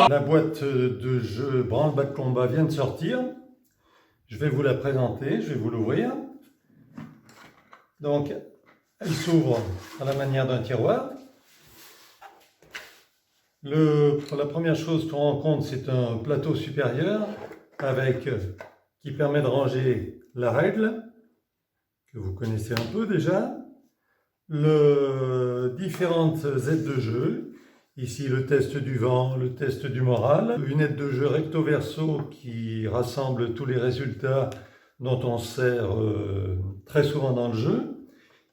La boîte de jeu branle-bas de combat vient de sortir. Je vais vous la présenter, je vais vous l'ouvrir. Donc, elle s'ouvre à la manière d'un tiroir. La première chose qu'on rencontre, c'est un plateau supérieur qui permet de ranger la règle, que vous connaissez un peu déjà, différentes aides de jeu. Ici, le test du vent, le test du moral, une aide de jeu recto-verso qui rassemble tous les résultats dont on sert très souvent dans le jeu,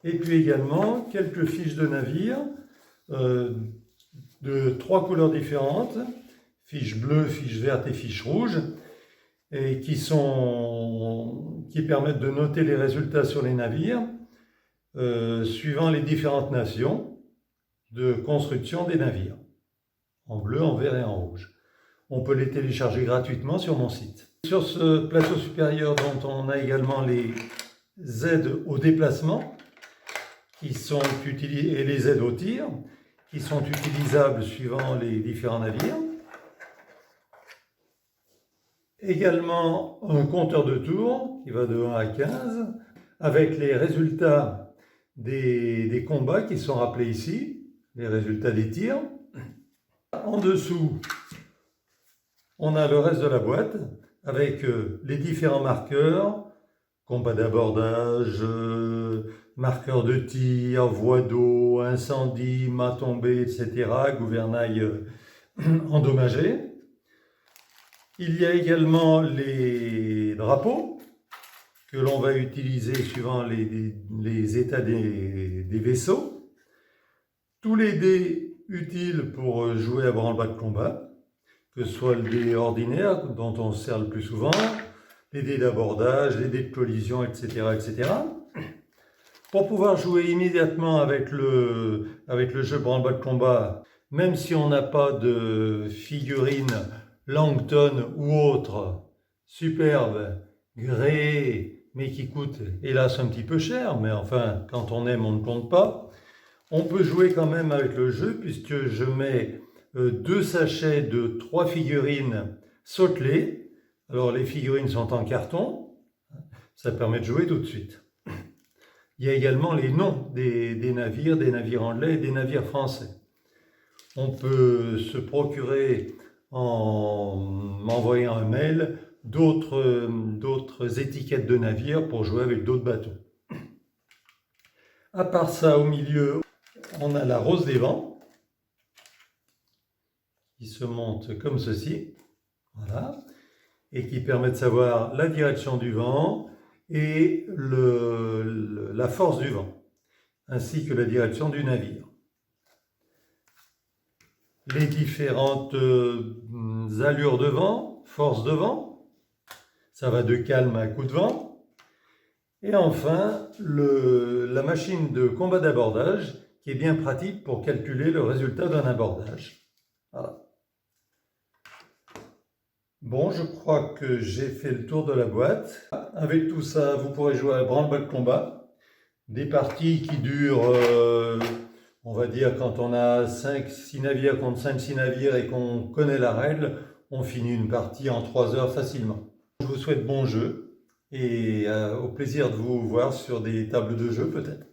et puis également quelques fiches de navire de 3 couleurs différentes, fiches bleues, fiches vertes et fiches rouges, et qui permettent de noter les résultats sur les navires suivant les différentes nations de construction des navires, en bleu, en vert et en rouge. On peut les télécharger gratuitement sur mon site. Sur ce plateau supérieur, dont on a également les aides au déplacement et les aides au tir, qui sont utilisables suivant les différents navires. Également un compteur de tours qui va de 1 à 15, avec les résultats des combats qui sont rappelés ici, les résultats des tirs. En dessous, on a le reste de la boîte avec les différents marqueurs, combat d'abordage, marqueurs de tir, voie d'eau, incendie, mât tombé, etc., gouvernail endommagé. Il y a également les drapeaux que l'on va utiliser suivant les états des vaisseaux. Tous les dés utiles pour jouer à branle-bas de combat, que ce soit le dé ordinaire dont on se sert le plus souvent, les dés d'abordage, les dés de collision, etc., etc. Pour pouvoir jouer immédiatement avec le jeu branle-bas de combat, même si on n'a pas de figurine Langton ou autre superbe, gréée, mais qui coûte hélas un petit peu cher, mais enfin, quand on aime, on ne compte pas. On peut jouer quand même avec le jeu, puisque je mets 2 sachets de 3 figurines sautelées. Alors les figurines sont en carton, ça permet de jouer tout de suite. Il y a également les noms des navires anglais et des navires français. On peut se procurer, en m'envoyant un mail, d'autres étiquettes de navires pour jouer avec d'autres bateaux. À part ça, au milieu, on a la rose des vents, qui se monte comme ceci, voilà, et qui permet de savoir la direction du vent et la force du vent, ainsi que la direction du navire. Les différentes allures de vent, force de vent, ça va de calme à coup de vent. Et enfin, la machine de combat d'abordage, qui est bien pratique pour calculer le résultat d'un abordage. Voilà. Bon, je crois que j'ai fait le tour de la boîte. Avec tout ça, vous pourrez jouer à branle-bas de combat. Des parties qui durent, on va dire, quand on a 5-6 navires contre 5-6 navires et qu'on connaît la règle, on finit une partie en 3 heures facilement. Je vous souhaite bon jeu et au plaisir de vous voir sur des tables de jeu peut-être.